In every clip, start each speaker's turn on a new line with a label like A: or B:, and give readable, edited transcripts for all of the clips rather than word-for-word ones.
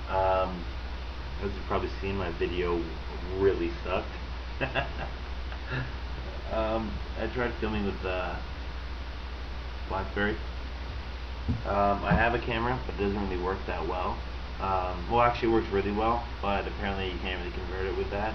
A: As you've probably seen, my video really sucked. I tried filming with BlackBerry. I have a camera, but it doesn't really work that well. Well, actually, it works really well, but apparently you can't really convert it with that.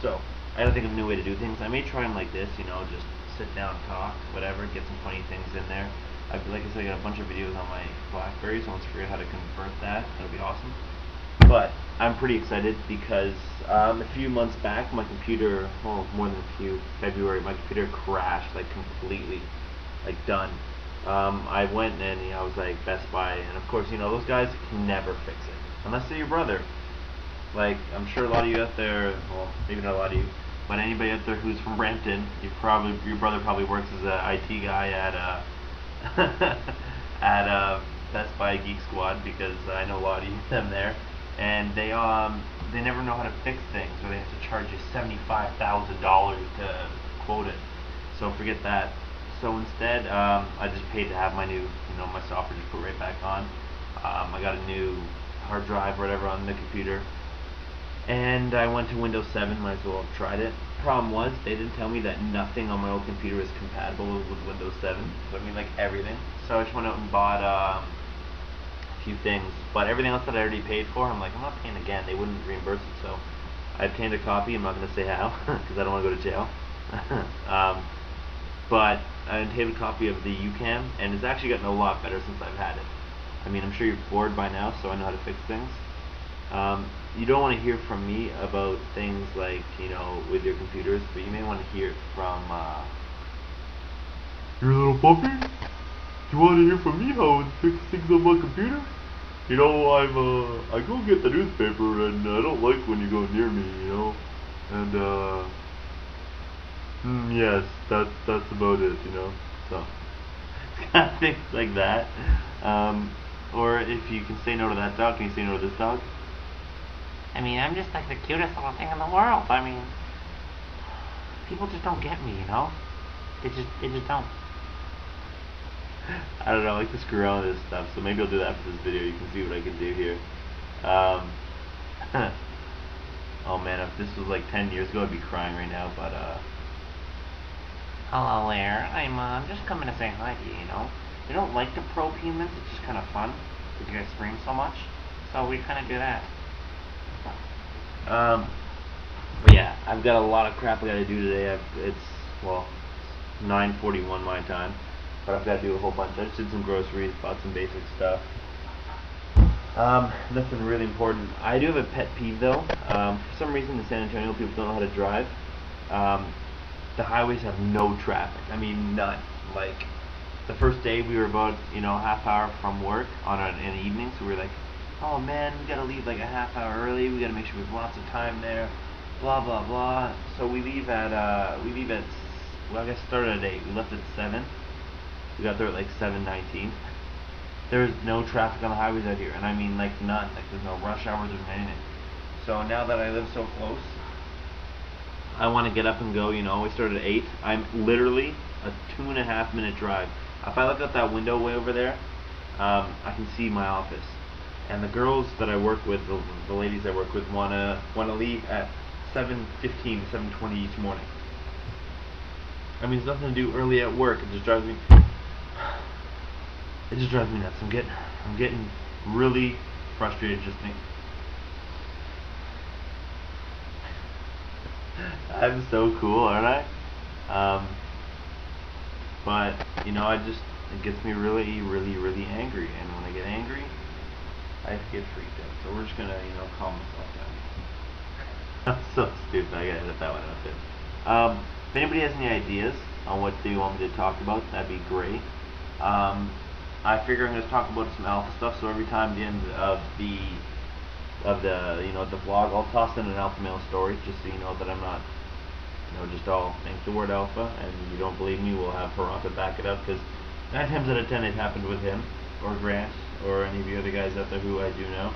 A: So I gotta think of a new way to do things. I may try them like this, just sit down, talk, whatever, get some funny things in there. Like I said, I got a bunch of videos on my BlackBerry, so once I figure out how to convert that, that'll be awesome. But I'm pretty excited because a few months back, my computer, well, more than a few, February, my computer crashed, like completely, like done. I went and I was like Best Buy, and of course, those guys can never fix it unless they're your brother. Like, I'm sure a lot of you out there, well, maybe not a lot of you, but anybody out there who's from Brampton, your brother probably works as a IT guy at at Best Buy Geek Squad, because I know a lot of them there, and they never know how to fix things, or they have to charge you $75,000 to quote it. So forget that. So instead, I just paid to have my new, my software just put right back on. I got a new hard drive or whatever on the computer, and I went to Windows 7. Might as well have tried it. Problem was, they didn't tell me that nothing on my old computer is compatible with Windows 7. So I mean, like everything. So I just went out and bought a few things, but everything else that I already paid for, I'm like, I'm not paying again. They wouldn't reimburse it. So I obtained a copy. I'm not going to say how, because I don't want to go to jail. But I obtained a copy of the UCam, and it's actually gotten a lot better since I've had it. I mean, I'm sure you're bored by now, so I know how to fix things. You don't want to hear from me about things like, with your computers, but you may want to hear it from, your little puppy? You want to hear from me how to fix things on my computer? I go get the newspaper, and I don't like when you go near me, and, yes, that's about it, so, kind of things like that. Or if you can say no to that dog, can you say no to this dog?
B: I mean, I'm just like the cutest little thing in the world. I mean, people just don't get me, They just don't.
A: I don't know, I like to screw around with this stuff, so maybe I'll do that for this video. You can see what I can do here. Oh man, if this was like 10 years ago, I'd be crying right now, but
B: Hello there. I'm just coming to say hi to you, We don't like to probe humans. It's just kind of fun because you guys scream so much. So we kind of do that.
A: But yeah, I've got a lot of crap I gotta do today. It's 9:41 my time, but I've got to do a whole bunch. I just did some groceries, bought some basic stuff. Nothing really important. I do have a pet peeve though. For some reason in San Antonio, people don't know how to drive. The highways have no traffic. I mean, none. Like, the first day we were about, half hour from work in the evening, so we were like, oh man, we gotta leave like a half hour early, we gotta make sure we have lots of time there, blah blah blah. So we leave at, well, I guess started at 8, we left at 7, we got there at like 7:19. There's no traffic on the highways out here, and I mean like none, like there's no rush hours or anything. So now that I live so close, I want to get up and go, we started at 8, I'm literally a 2.5 minute drive. If I look out that window way over there, I can see my office. And the girls that I work with, the ladies I work with, wanna leave at 7:15, 7:20 each morning. I mean, there's nothing to do early at work. It just drives me nuts. I'm getting really frustrated just thinking. I'm so cool, aren't I? But it gets me really, really, really angry. And when I get angry, I have to get freaked out. So we're just gonna, calm myself down. I'm so stupid. I gotta edit that one out too. If anybody has any ideas on what they want me to talk about, that'd be great. I figure I'm gonna talk about some alpha stuff. So every time at the end of the vlog, I'll toss in an alpha male story, just so you know that I'm not, just all think the word alpha, and you don't believe me, we'll have Haraka back it up, because 9 times out of 10 it happened with him, or Grant, or any of the other guys out there who I do know.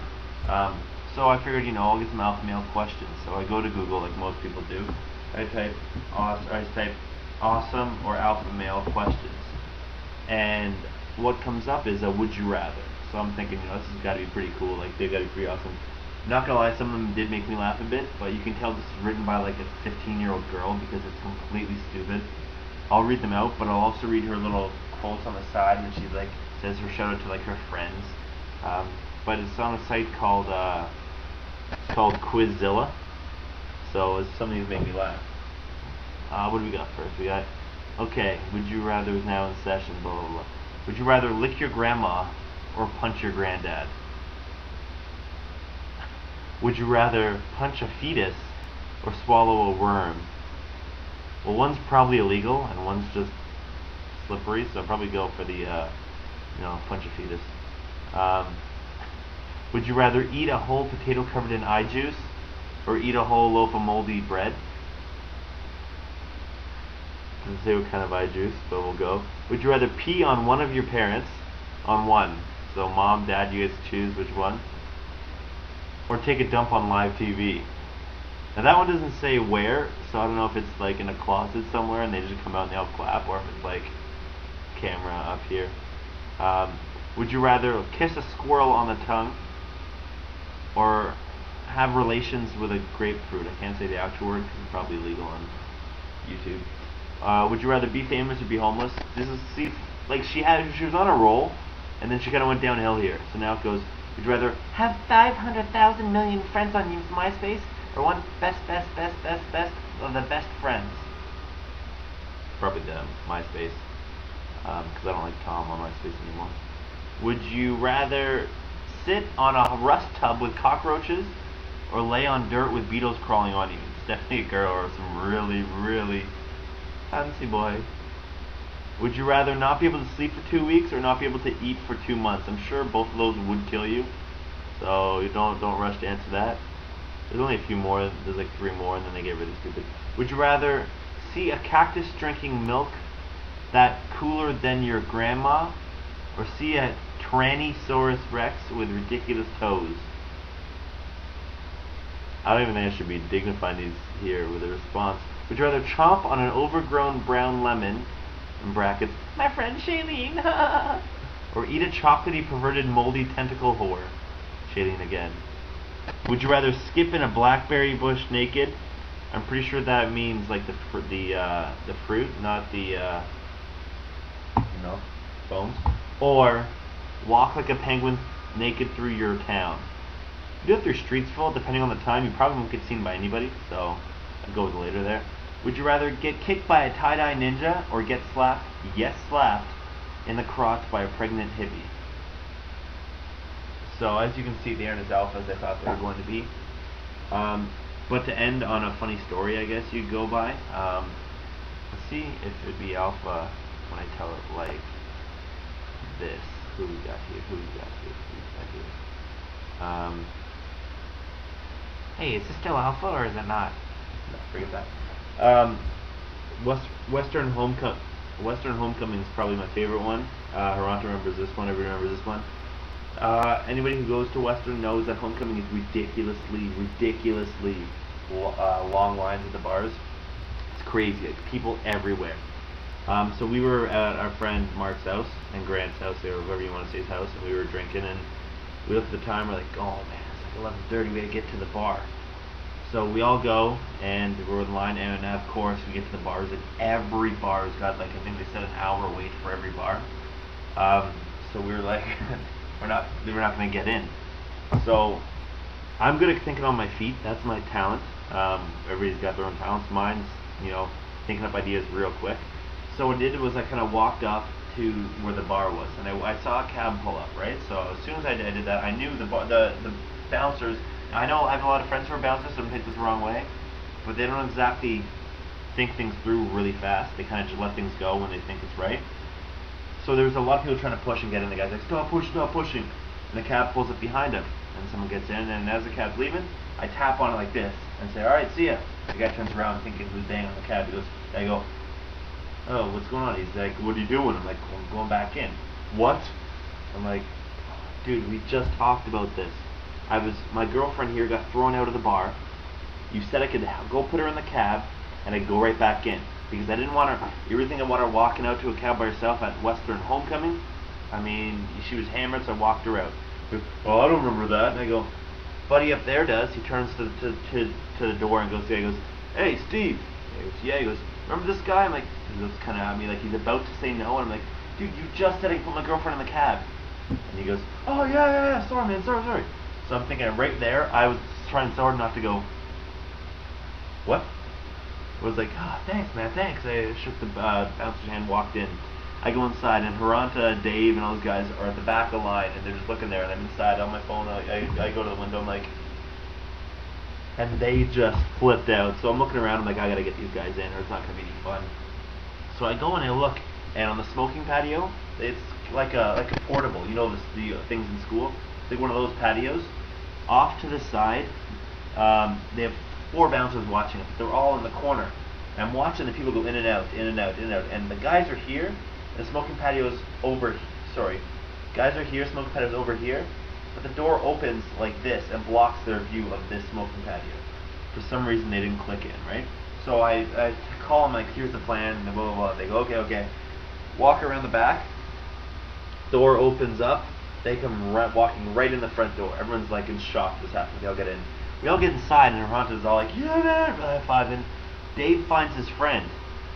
A: So I figured, I'll get some alpha male questions. So I go to Google, like most people do. I type awesome or alpha male questions, and what comes up is a would you rather. So I'm thinking, this has got to be pretty cool. Like, they've got to be pretty awesome. Not gonna lie, some of them did make me laugh a bit, but you can tell this is written by like a 15-year-old girl because it's completely stupid. I'll read them out, but I'll also read her little quotes on the side, and she like says her shout out to like her friends. But it's on a site called Quizzilla. So some of these make me laugh. What do we got first? We got, okay, would you rather is now in session, blah blah blah. Would you rather lick your grandma or punch your granddad? Would you rather punch a fetus or swallow a worm? Well, one's probably illegal and one's just slippery, so I'll probably go for the, punch a fetus. Would you rather eat a whole potato covered in eye juice or eat a whole loaf of moldy bread? Doesn't say what kind of eye juice, but we'll go. Would you rather pee on one of your parents, on one, so mom, dad, you guys choose which one, or take a dump on live TV? Now that one doesn't say where, so I don't know if it's like in a closet somewhere and they just come out and they all clap, or if it's like camera up here. Would you rather kiss a squirrel on the tongue or have relations with a grapefruit? I can't say the actual word because it's probably illegal on YouTube. Would you rather be famous or be homeless? This is, see, like she was on a roll and then she kind of went downhill here. So now it goes, would you rather have 500,000 million friends on your MySpace or one best of the best friends? Probably the MySpace, because I don't like Tom on MySpace anymore. Would you rather sit on a rust tub with cockroaches or lay on dirt with beetles crawling on you? It's definitely a girl or some really, really fancy boy. Would you rather not be able to sleep for 2 weeks or not be able to eat for 2 months? I'm sure both of those would kill you, so you don't rush to answer that. There's only a few more. There's like 3 more, and then they get really stupid. Would you rather see a cactus drinking milk that cooler than your grandma, or see a Tyrannosaurus Rex with ridiculous toes? I don't even think I should be dignifying these here with a response. Would you rather chomp on an overgrown brown lemon, in brackets, my friend Shailene, or eat a chocolatey, perverted, moldy tentacle whore? Shailene again. Would you rather skip in a blackberry bush naked? I'm pretty sure that means like the fruit, not the bones. Or walk like a penguin naked through your town. If you do it through streets full, depending on the time, you probably won't get seen by anybody. So I'd go with the later there. Would you rather get kicked by a tie-dye ninja or get slapped, yes slapped, in the crotch by a pregnant hippie? So as you can see, they aren't as alpha as I thought they were going to be. But to end on a funny story, I guess you'd go by. Let's see if it would be alpha when I tell it like this. Who we got here? Who we got here? Who we got here?
B: Hey, is this still alpha or is it not?
A: No, forget that. Western Homecoming is probably my favorite one. Haranto remembers this one. Everyone remembers this one. Anybody who goes to Western knows that Homecoming is ridiculously long lines at the bars. It's crazy. It's people everywhere. So we were at our friend Mark's house and Grant's house, or whoever you want to say his house, and we were drinking, and we looked at the time. We're like, oh man, it's like 11:30. We gotta get to the bar. So we all go, and we're in line, and of course we get to the bars, and every bar's got like, I think they said an hour wait for every bar. So we were like, we're not going to get in. So I'm good at thinking on my feet. That's my talent. Everybody's got their own talents. Mine's, thinking up ideas real quick. So what I did was I kind of walked up to where the bar was, and I saw a cab pull up, right? So as soon as I did that, I knew the bouncers. I know I have a lot of friends who are bouncers, so I'm hit this the wrong way, but they don't exactly think things through really fast. They kind of just let things go when they think it's right. So there was a lot of people trying to push and get in. The guy's like, stop pushing. And the cab pulls up behind him. And someone gets in, and as the cab's leaving, I tap on it like this and say, alright, see ya. The guy turns around thinking who's banging on the cab. He goes, I go, oh, what's going on? He's like, what are you doing? I'm like, I'm going back in. What? I'm like, dude, we just talked about this. My girlfriend here got thrown out of the bar. You said I could go put her in the cab, and I'd go right back in. Because I didn't want her, you really think I want her walking out to a cab by herself at Western Homecoming? I mean, she was hammered, so I walked her out. He goes, oh, I don't remember that. And I go, buddy up there does. He turns to the door and goes, yeah, he goes, hey, Steve. He goes, yeah, he goes, remember this guy? I'm like, he looks kind of at me like he's about to say no, and I'm like, dude, you just said I could put my girlfriend in the cab. And he goes, oh, yeah, sorry, man, sorry. So I'm thinking right there, I was trying so hard not to go, what? I was like, oh, thanks, man, thanks. I shook the bouncer's hand, walked in. I go inside, and Haranta, Dave, and all those guys are at the back of the line, and they're just looking there, and I'm inside on my phone. I go to the window, I'm like, and they just flipped out. So I'm looking around, I'm like, I gotta get these guys in, or it's not gonna be any fun. So I go and I look, and on the smoking patio, it's like a portable, you know, the things in school. It's like one of those patios. Off to the side, they have 4 bouncers watching it. They're all in the corner. And I'm watching the people go in and out, and the guys are here. The smoking patio's over. Guys are here. Smoking patio's over here, but the door opens like this and blocks their view of this smoking patio. For some reason, they didn't click in, right? So I call them like, here's the plan, and blah blah blah. They go, okay. Walk around the back. Door opens up. They come walking right in the front door. Everyone's like in shock. This happened. They all get in. We all get inside, and Haranta's all like, yeah, man, high five. And Dave finds his friend,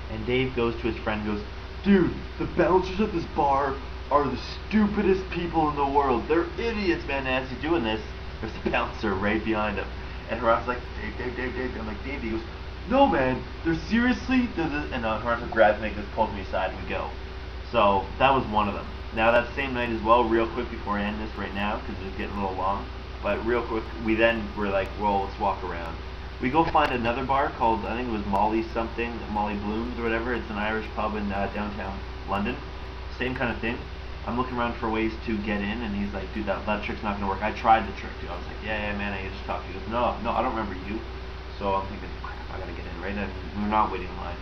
A: and Dave goes to his friend and goes, dude, the bouncers at this bar are the stupidest people in the world. They're idiots, man. And as he's doing this, there's a bouncer right behind him. And Haranta's like, Dave. I'm like, Dave. He goes, no, man. They're seriously. And Haranta grabs me, just pulls me aside, and we go. So that was one of them. Now that same night as well, real quick before I end this right now, because it's getting a little long. But real quick, we then were like, well, let's walk around. We go find another bar called, I think it was Molly Bloom's or whatever. It's an Irish pub in downtown London. Same kind of thing. I'm looking around for ways to get in, and he's like, dude, that trick's not going to work. I tried the trick, dude. I was like, yeah, man, I just talked to you. He goes, no, I don't remember you. So I'm thinking, crap, I got to get in, right? And we're not waiting in line.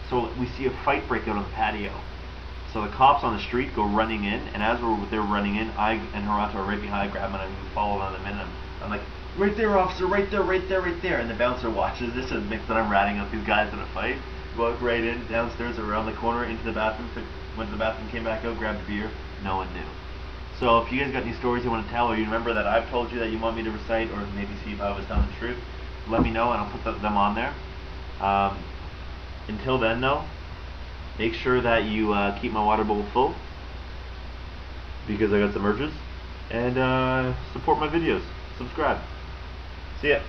A: So we see a fight break out on the patio. So the cops on the street go running in, and as they're running in, I and Haranta are right behind, grab him, and we follow on them in. I'm like, right there, officer, right there. And the bouncer watches this and thinks that I'm ratting out these guys in a fight. Walk right in, downstairs, around the corner, into the bathroom. Went to the bathroom, came back out, grabbed a beer. No one knew. So if you guys got any stories you want to tell, or you remember that I've told you that you want me to recite, or maybe see if I was telling the truth, let me know, and I'll put them on there. Until then, though, make sure that you keep my water bowl full, because I got some urges, and support my videos. Subscribe. See ya.